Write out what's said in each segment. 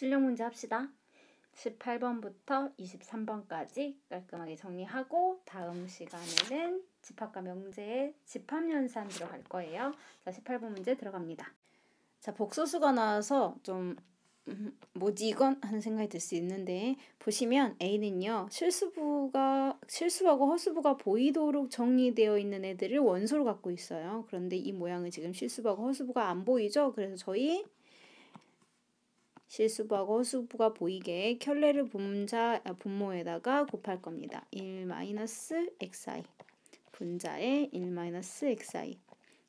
출력 문제 합시다. 18번부터 23번까지 깔끔하게 정리하고 다음 시간에는 집합과 명제의 집합연산 들어갈 거예요. 자, 18번 문제 들어갑니다. 자, 복소수가 나와서 좀 뭐지 이건? 하는 생각이 들 수 있는데 보시면 A는요. 실수하고 허수부가 보이도록 정리되어 있는 애들을 원소로 갖고 있어요. 그런데 이 모양은 지금 실수하고 허수부가 안 보이죠? 그래서 저희 실수부하고 허수부가 보이게 켤레를 분모에다가 곱할 겁니다. 1-xi 분자에 1-xi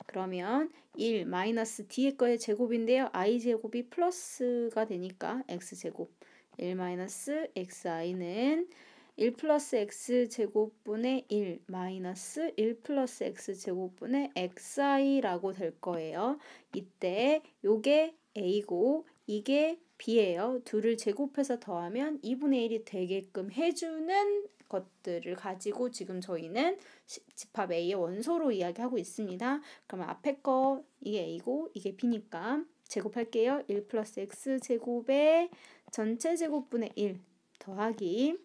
그러면 1 마이너스 뒤에 거의 제곱인데요. i제곱이 플러스가 되니까 x제곱 1-xi는 1 플러스 x제곱분의 1 마이너스 1 플러스 x제곱분의 xi라고 될 거예요. 이때 요게 a고 이게 b예요. 둘을 제곱해서 더하면 2분의 1이 되게끔 해주는 것들을 가지고 지금 저희는 집합 A의 원소로 이야기하고 있습니다. 그러면 앞에 거 이게 A고 이게 B니까 제곱할게요. 1 플러스 X제곱에 전체 제곱분의 1 더하기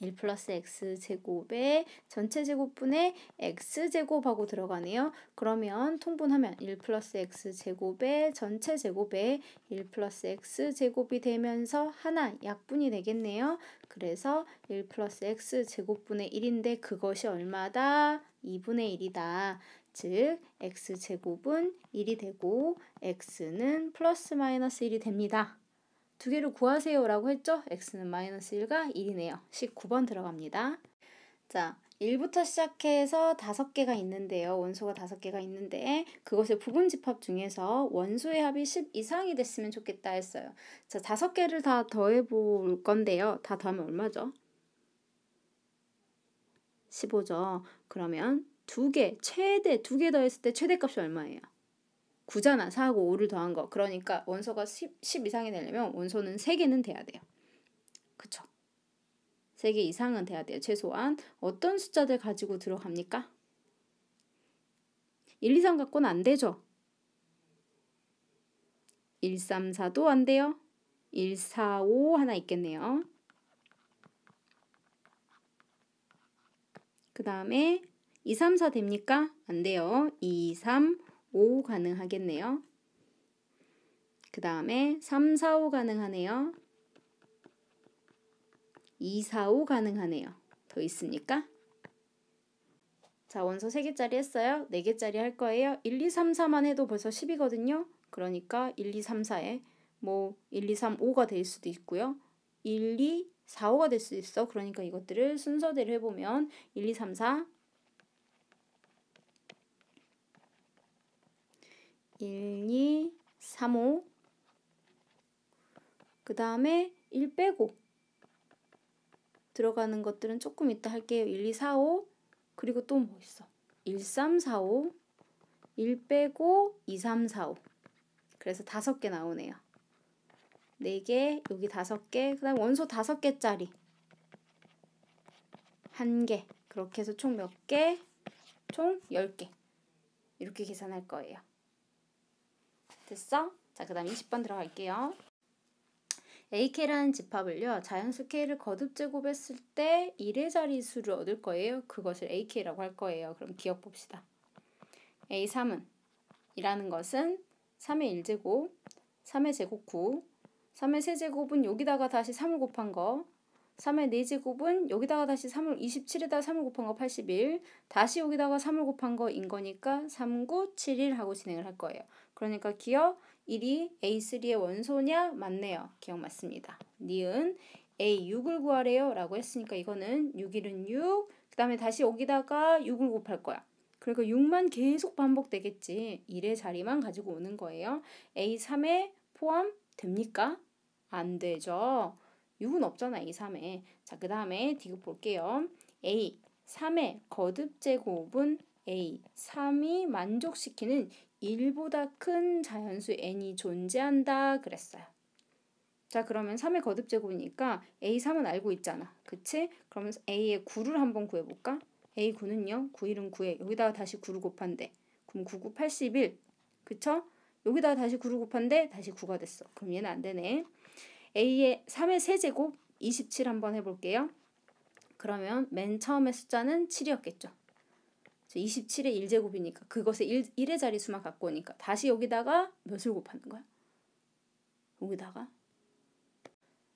1 플러스 X제곱에 전체 제곱분의 X제곱하고 들어가네요. 그러면 통분하면 1 플러스 X제곱에 전체 제곱에 1 플러스 X제곱이 되면서 하나 약분이 되겠네요. 그래서 1 플러스 X제곱분의 1인데 그것이 얼마다? 2분의 1이다. 즉 X제곱은 1이 되고 X는 플러스 마이너스 1이 됩니다. 두 개를 구하세요 라고 했죠? x는 마이너스 1과 1이네요. 19번 들어갑니다. 자, 1부터 시작해서 5개가 있는데요. 원소가 5개가 있는데 그것의 부분집합 중에서 원소의 합이 10 이상이 됐으면 좋겠다 했어요. 자, 5개를 다 더해볼 건데요. 다 더하면 얼마죠? 15죠. 그러면 최대 2개 더했을 때 최대값이 얼마예요? 9잖아. 4하고 5를 더한 거. 그러니까 원소가 10 이상이 되려면 원소는 3개는 돼야 돼요. 그쵸? 3개 이상은 돼야 돼요. 최소한. 어떤 숫자들 가지고 들어갑니까? 1, 2, 3 갖고는 안 되죠? 1, 3, 4도 안 돼요? 1, 4, 5 하나 있겠네요. 그 다음에 2, 3, 4 됩니까? 안 돼요. 2, 3, 5 가능하겠네요. 그 다음에 3, 4, 5 가능하네요. 2, 4, 5 가능하네요. 더 있습니까? 자, 원소 3개짜리 했어요. 4개짜리 할 거예요. 1, 2, 3, 4만 해도 벌써 10이거든요. 그러니까 1, 2, 3, 4에 1, 2, 3, 5가 될 수도 있고요. 1, 2, 4, 5가 될 수도 있어. 그러니까 이것들을 순서대로 해보면 1, 2, 3, 4 1, 2, 3, 5 그 다음에 1 빼고 들어가는 것들은 조금 이따 할게요. 1, 2, 4, 5 그리고 또 뭐 있어? 1, 3, 4, 5 1 빼고 2, 3, 4, 5 그래서 5개 나오네요. 4개, 여기 5개, 그 다음 원소 5개짜리 1개 그렇게 해서 총 몇 개? 총 10개 이렇게 계산할 거예요. 됐어? 자, 그 다음 20번 들어갈게요. AK라는 집합을요. 자연수 K를 거듭 제곱했을 때 1의 자리수를 얻을 거예요. 그것을 AK라고 할 거예요. 그럼 기억 봅시다. A3은 이라는 것은 3의 1제곱, 3의 제곱 9, 3의 세제곱은 여기다가 다시 3을 곱한 거, 3의 4제곱은 여기다가 다시 27에다가 3을 곱한 거 81, 다시 여기다가 3을 곱한 거인 거니까 3, 9, 7, 1 하고 진행을 할 거예요. 그러니까 기억 1이 A3의 원소냐? 맞네요. 기억 맞습니다. 니은 A6을 구하래요 라고 했으니까 이거는 6, 1은 6, 그 다음에 다시 여기다가 6을 곱할 거야. 그러니까 6만 계속 반복되겠지. 1의 자리만 가지고 오는 거예요. A3에 포함됩니까? 안 되죠. 6은 없잖아. A3에. 자, 그 다음에 디귿 볼게요. A3의 거듭 제곱은 A3이 만족시키는 1보다 큰 자연수 n이 존재한다 그랬어요. 자, 그러면 3의 거듭 제곱이니까 A3은 알고 있잖아. 그치? 그러면 A의 9를 한번 구해볼까? A9는요. 9, 1은 9에 여기다가 다시 9를 곱한대. 그럼 9, 9, 81. 그쵸? 여기다가 다시 9를 곱한대. 다시 9가 됐어. 그럼 얘는 안 되네. A의 3의 세제곱 27 한번 해볼게요. 그러면 맨 처음에 숫자는 7이었겠죠. 27의 1제곱이니까 그것의 1의 자리 수만 갖고 오니까 다시 여기다가 몇을 곱하는 거야? 여기다가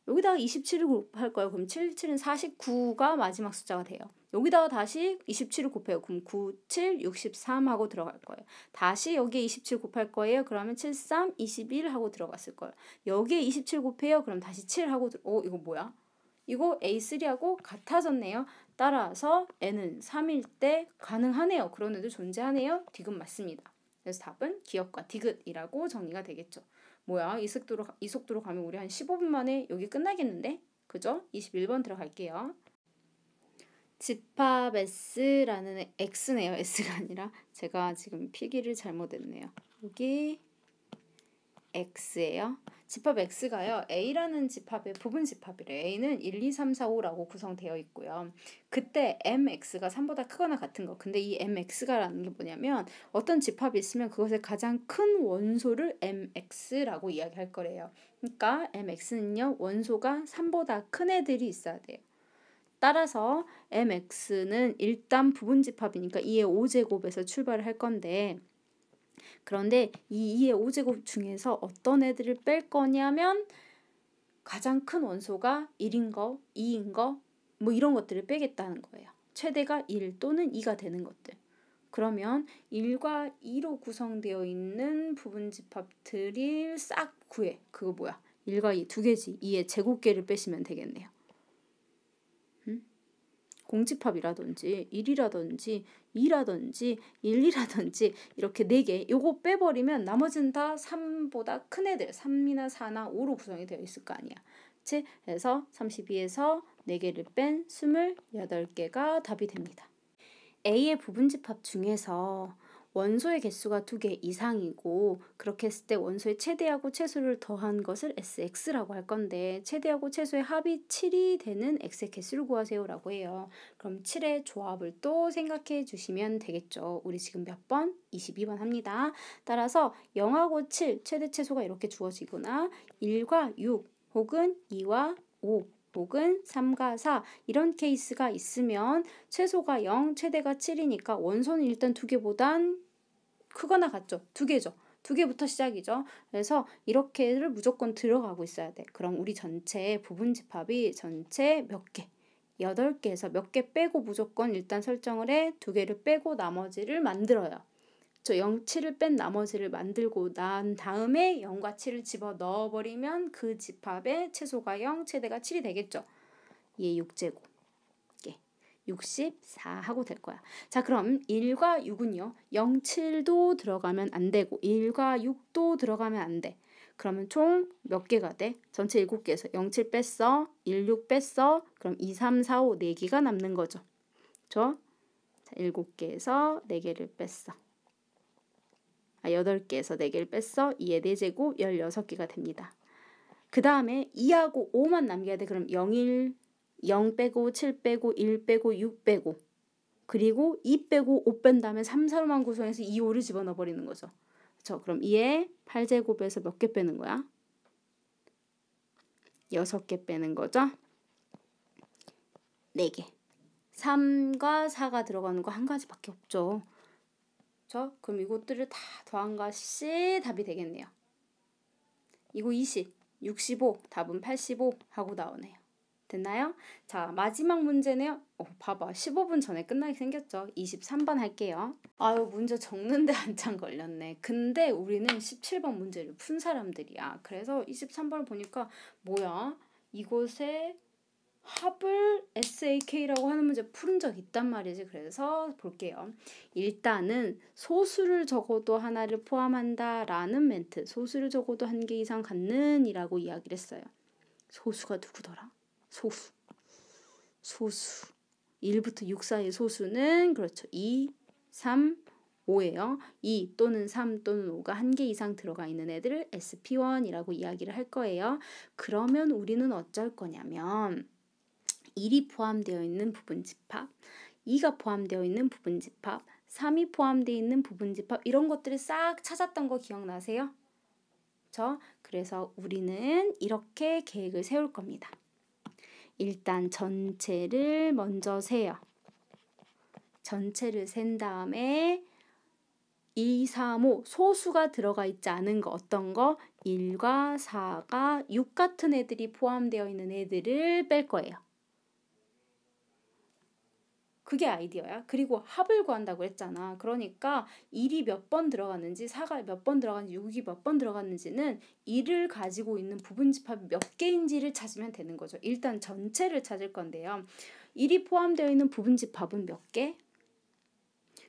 27을 곱할 거예요. 그럼 7, 7은 49가 마지막 숫자가 돼요. 여기다가 다시 27을 곱해요. 그럼 9, 7, 63 하고 들어갈 거예요. 다시 여기에 27 곱할 거예요. 그러면 7, 3, 21 하고 들어갔을 거예요. 여기에 27 곱해요. 그럼 다시 7 하고 이거 뭐야? 이거 A3하고 같아졌네요. 따라서 N은 3일 때 가능하네요. 그런 애도 존재하네요. 디귿 맞습니다. 그래서 답은 기역과 디귿이라고 정리가 되겠죠. 뭐야, 이 속도로 가면 우리 한 15분 만에 여기 끝나겠는데? 그죠? 21번 들어갈게요. 집합 S라는 X네요. S가 아니라 제가 지금 필기를 잘못했네요. 여기 X예요. 집합 X가요. A라는 집합의 부분 집합이래요. A는 1, 2, 3, 4, 5라고 구성되어 있고요. 그때 MX가 3보다 크거나 같은 거. 근데 이 MX가라는 게 뭐냐면 어떤 집합이 있으면 그것의 가장 큰 원소를 MX라고 이야기할 거래요. 그러니까 MX는요. 원소가 3보다 큰 애들이 있어야 돼요. 따라서 MX는 일단 부분 집합이니까 2의 5제곱에서 출발을 할 건데 그런데 이 2의 5제곱 중에서 어떤 애들을 뺄 거냐면 가장 큰 원소가 1인 거, 2인 거, 뭐 이런 것들을 빼겠다는 거예요. 최대가 1 또는 2가 되는 것들. 그러면 1과 2로 구성되어 있는 부분집합들을 싹 구해. 그거 뭐야? 1과 2 두 개지. 2의 제곱계를 빼시면 되겠네요. 공집합이라든지 1이라든지 2라든지 1이라든지 이렇게 4개 요거 빼버리면 나머지는 다 3보다 큰 애들 3이나 4나 5로 구성이 되어 있을 거 아니야. 그래서 32에서 4개를 뺀 28개가 답이 됩니다. A의 부분집합 중에서 원소의 개수가 2개 이상이고 그렇게 했을 때 원소의 최대하고 최소를 더한 것을 SX라고 할 건데 최대하고 최소의 합이 7이 되는 X의 개수를 구하세요 라고 해요. 그럼 7의 조합을 또 생각해 주시면 되겠죠. 우리 지금 몇 번? 22번 합니다. 따라서 0하고 7 최대 최소가 이렇게 주어지거나 1과 6 혹은 2와 5 혹은 3과 4 이런 케이스가 있으면 최소가 0, 최대가 7이니까 원소는 일단 2개보단 크거나 같죠. 2개죠. 2개부터 시작이죠. 그래서 이렇게를 무조건 들어가고 있어야 돼. 그럼 우리 전체 부분집합이 전체 몇 개? 8개에서 몇 개 빼고 무조건 일단 설정을 해. 2개를 빼고 나머지를 만들어요. 0, 7을 뺀 나머지를 만들고 난 다음에 0과 7을 집어 넣어버리면 그 집합의 최소가 0, 최대가 7이 되겠죠. 얘 6제곱. 64 하고 될 거야. 자, 그럼 1과 6은요. 0, 7도 들어가면 안 되고 1과 6도 들어가면 안 돼. 그러면 총 몇 개가 돼? 전체 7개에서 0, 7 뺐어. 1, 6 뺐어. 그럼 2, 3, 4, 5 4개가 남는 거죠. 자, 7개에서 4개를 뺐어. 8개에서 4개를 뺐어. 2의 4제곱 16개가 됩니다. 그 다음에 2하고 5만 남겨야 돼. 그럼 0, 1, 0 빼고 7 빼고 1 빼고 6 빼고 그리고 2 빼고 5 뺀 다음에 3, 4만 구성해서 2, 5를 집어넣어 버리는 거죠. 그렇죠? 그럼 2의 8제곱에서 몇 개 빼는 거야? 6개 빼는 거죠. 4개. 3과 4가 들어가는 거 한 가지밖에 없죠. 그렇죠? 그럼 이것들을 다 더한 것이 답이 되겠네요. 이거 20, 65, 답은 85 하고 나오네요. 됐나요? 자, 마지막 문제네요. 봐봐. 15분 전에 끝나게 생겼죠. 23번 할게요. 아유, 문제 적는데 한참 걸렸네. 근데 우리는 17번 문제를 푼 사람들이야. 그래서 23번을 보니까 뭐야? 이곳에 합을 SAK라고 하는 문제 푸른 적 있단 말이지. 그래서 볼게요. 일단은 소수를 적어도 하나를 포함한다 라는 멘트. 소수를 적어도 한 개 이상 갖는 이라고 이야기를 했어요. 소수가 누구더라? 소수 1부터 6 사이의 소수는 그렇죠. 2, 3, 5예요. 2 또는 3 또는 5가 한 개 이상 들어가 있는 애들을 SP1이라고 이야기를 할 거예요. 그러면 우리는 어쩔 거냐면 1이 포함되어 있는 부분집합, 2가 포함되어 있는 부분집합, 3이 포함되어 있는 부분집합 이런 것들을 싹 찾았던 거 기억나세요? 그쵸? 그래서 우리는 이렇게 계획을 세울 겁니다. 일단 전체를 먼저 세요. 전체를 센 다음에 2, 3, 5 소수가 들어가 있지 않은 거 어떤 거? 1과 4가 6 같은 애들이 포함되어 있는 애들을 뺄 거예요. 그게 아이디어야. 그리고 합을 구한다고 했잖아. 그러니까 1이 몇 번 들어갔는지 4가 몇 번 들어갔는지 6이 몇 번 들어갔는지는 1을 가지고 있는 부분집합이 몇 개인지를 찾으면 되는 거죠. 일단 전체를 찾을 건데요. 1이 포함되어 있는 부분집합은 몇 개?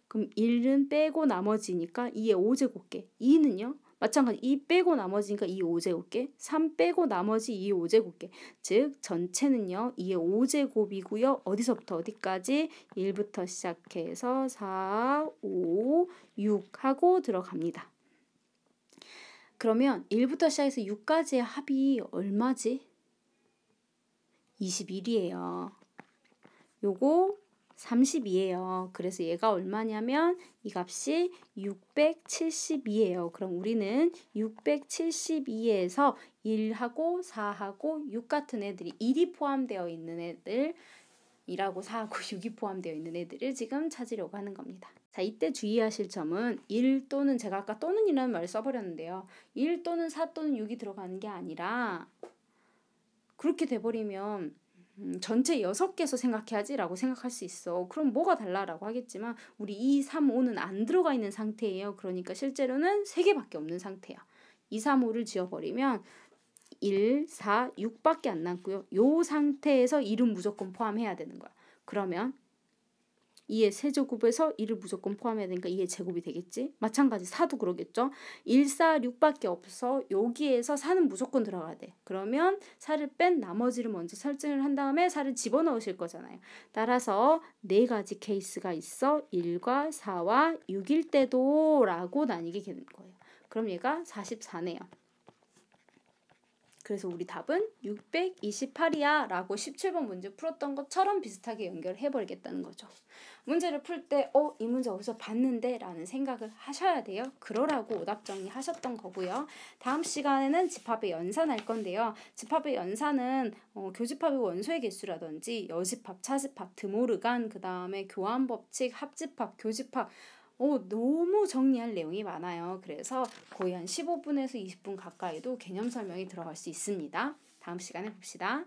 그럼 1은 빼고 나머지니까 2의 5제곱개. 2는요? 마찬가지 2 빼고 나머지니까 2의 5제곱개. 3 빼고 나머지 2의 5제곱개. 즉 전체는요. 2의 5제곱이고요. 어디서부터 어디까지? 1부터 시작해서 4, 5, 6 하고 들어갑니다. 그러면 1부터 시작해서 6까지의 합이 얼마지? 21이에요. 요거 32예요. 그래서 얘가 얼마냐면 이 값이 672예요. 그럼 우리는 672에서 1하고 4하고 6 같은 애들이 1이 포함되어 있는 애들이라고 4하고 6이 포함되어 있는 애들을 지금 찾으려고 하는 겁니다. 자, 이때 주의하실 점은 1 또는 제가 아까 또는이라는 말을 써버렸는데요. 1 또는 4 또는 6이 들어가는 게 아니라 그렇게 돼버리면 전체 6개에서 생각해야지 라고 생각할 수 있어. 그럼 뭐가 달라 라고 하겠지만 우리 2, 3, 5는 안 들어가 있는 상태예요. 그러니까 실제로는 3개밖에 없는 상태야. 2, 3, 5를 지워버리면 1, 4, 6밖에 안 남고요. 요 상태에서 1은 무조건 포함해야 되는 거야. 그러면 2의 세제곱에서 1을 무조건 포함해야 되니까 2의 제곱이 되겠지. 마찬가지 4도 그러겠죠. 1, 4, 6밖에 없어. 여기에서 4는 무조건 들어가야 돼. 그러면 4를 뺀 나머지를 먼저 설정을 한 다음에 4를 집어넣으실 거잖아요. 따라서 4가지 케이스가 있어. 1과 4와 6일 때도 라고 나뉘게 되는 거예요. 그럼 얘가 44네요. 그래서 우리 답은 628이야 라고 17번 문제 풀었던 것처럼 비슷하게 연결해 버리겠다는 거죠. 문제를 풀 때 이 문제 어디서 봤는데 라는 생각을 하셔야 돼요. 그러라고 오답 정리하셨던 거고요. 다음 시간에는 집합의 연산할 건데요. 집합의 연산은 교집합의 원소의 개수라든지 여집합, 차집합, 드모르간, 그 다음에 교환법칙, 합집합, 교집합 너무 정리할 내용이 많아요. 그래서 거의 한 15분에서 20분 가까이도 개념 설명이 들어갈 수 있습니다. 다음 시간에 봅시다.